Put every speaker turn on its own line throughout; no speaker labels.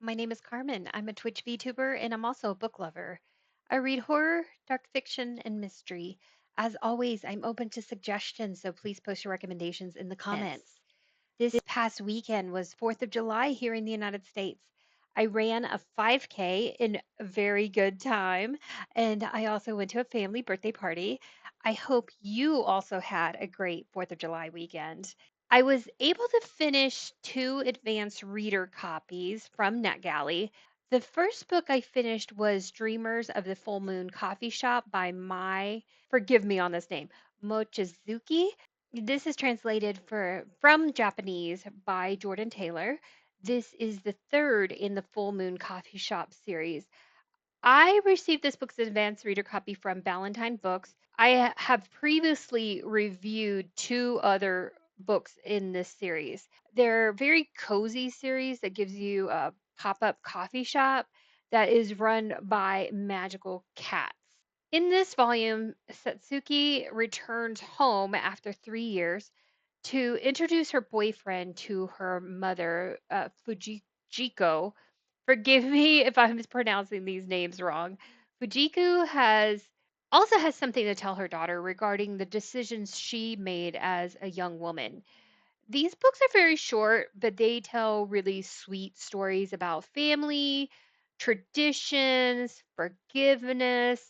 My name is Carmen. I'm a Twitch VTuber and I'm also a book lover. I read horror, dark fiction, and mystery. As always, I'm open to suggestions, so please post your recommendations in the comments. This past weekend was 4th of July here in the United States. I ran a 5K in a very good time, and I also went to a family birthday party. I hope you also had a great 4th of July weekend. I was able to finish two advanced reader copies from NetGalley. The first book I finished was Dreamers of the Full Moon Coffee Shop by forgive me on this name, Mochizuki. This is translated from Japanese by Jordan Taylor. This is the third in the Full Moon Coffee Shop series. I received this book's advanced reader copy from Ballantine Books. I have previously reviewed two other books in this series. They're very cozy series that gives you a pop-up coffee shop that is run by magical cats. In this volume, Satsuki returns home after 3 years to introduce her boyfriend to her mother, Fujiko. Forgive me if I'm mispronouncing these names wrong. Fujiko has something to tell her daughter regarding the decisions she made as a young woman. These books are very short, but they tell really sweet stories about family, traditions, forgiveness.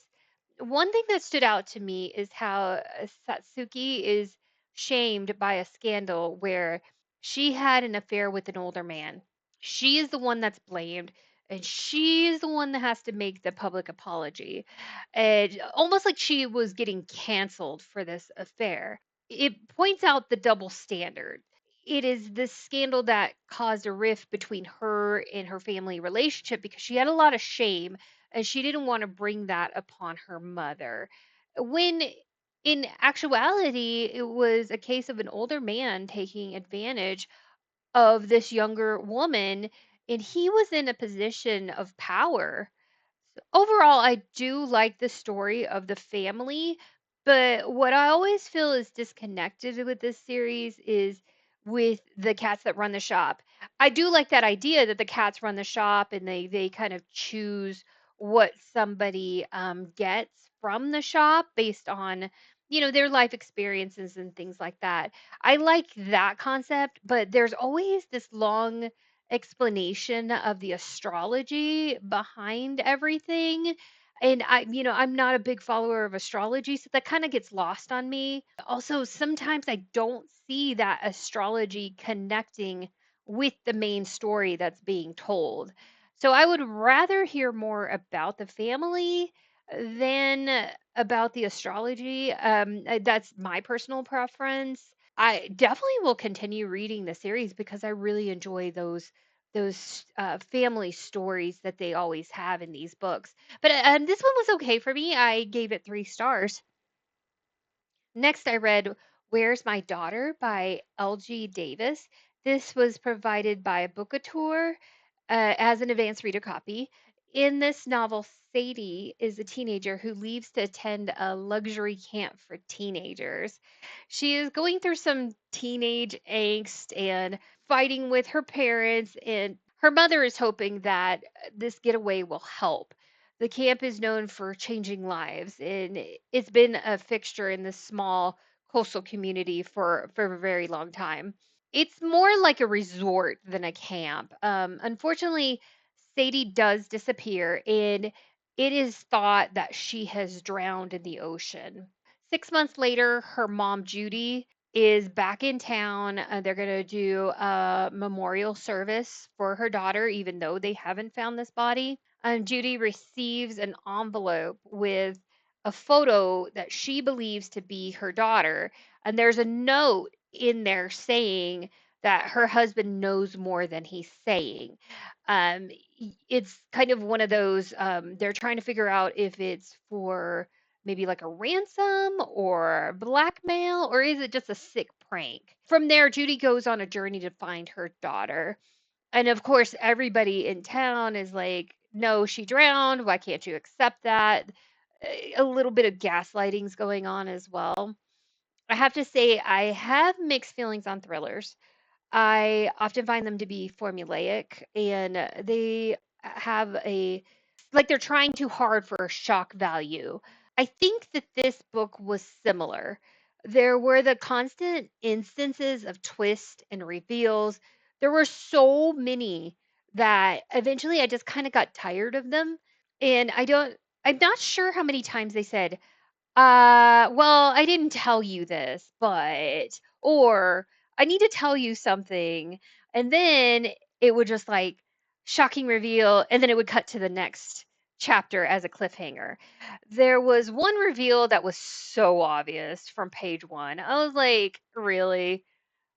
One thing that stood out to me is how Satsuki is shamed by a scandal where she had an affair with an older man. She is the one that's blamed, and she is the one that has to make the public apology. And almost like she was getting canceled for this affair. It points out the double standard. It is this scandal that caused a rift between her and her family relationship because she had a lot of shame and she didn't want to bring that upon her mother. When in actuality, it was a case of an older man taking advantage of this younger woman, and he was in a position of power. Overall, I do like the story of the family, but what I always feel is disconnected with this series is with the cats that run the shop. I do like that idea that the cats run the shop and they kind of choose what somebody gets from the shop based on their life experiences and things like that. I like that concept, but there's always this long explanation of the astrology behind everything. And I'm not a big follower of astrology, so that kind of gets lost on me. Also, sometimes I don't see that astrology connecting with the main story that's being told. So I would rather hear more about the family than about the astrology. That's my personal preference. I definitely will continue reading the series because I really enjoy those family stories that they always have in these books. But this one was okay for me. I gave it 3 stars. Next, I read Where's My Daughter by L.G. Davis. This was provided by Bookatour as an advanced reader copy. In this novel, Sadie is a teenager who leaves to attend a luxury camp for teenagers. She is going through some teenage angst and fighting with her parents, and her mother is hoping that this getaway will help. The camp is known for changing lives, and it's been a fixture in this small coastal community for a very long time. It's more like a resort than a camp. Unfortunately, Sadie does disappear, and it is thought that she has drowned in the ocean. 6 months later, her mom, Judy, is back in town. They're going to do a memorial service for her daughter, even though they haven't found this body. Judy receives an envelope with a photo that she believes to be her daughter. And there's a note in there saying that her husband knows more than he's saying. It's kind of one of those, they're trying to figure out if it's for maybe like a ransom or blackmail, or is it just a sick prank? From there, Judy goes on a journey to find her daughter. And of course, everybody in town is like, no, she drowned. Why can't you accept that? A little bit of gaslighting's going on as well. I have to say, I have mixed feelings on thrillers. I often find them to be formulaic, and they have a like they're trying too hard for shock value. I think that this book was similar. There were the constant instances of twist and reveals. There were so many that eventually I just kind of got tired of them. And I'm not sure how many times they said, well, I didn't tell you this, but, or I need to tell you something. And then it would just like shocking reveal, and then it would cut to the next chapter as a cliffhanger. There was one reveal that was so obvious from page one. I was like, really?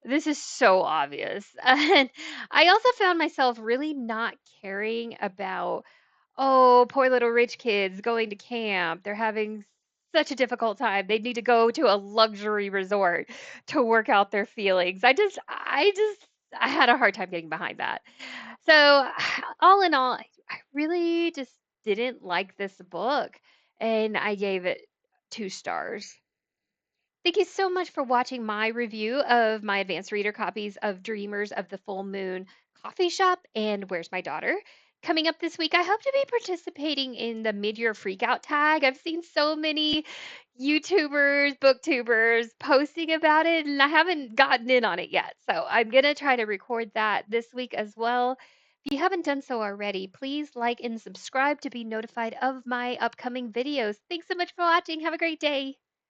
This is so obvious. And I also found myself really not caring about, oh, poor little rich kids going to camp. They're having such a difficult time. They need to go to a luxury resort to work out their feelings. I had a hard time getting behind that. So, all in all, I really just didn't like this book, and I gave it 2 stars. Thank you so much for watching my review of my advanced reader copies of Dreamers of the Full Moon Coffee Shop and Where's My Daughter. Coming up this week, I hope to be participating in the mid-year freakout tag. I've seen so many YouTubers, booktubers posting about it, and I haven't gotten in on it yet. So I'm going to try to record that this week as well. If you haven't done so already, please like and subscribe to be notified of my upcoming videos. Thanks so much for watching. Have a great day.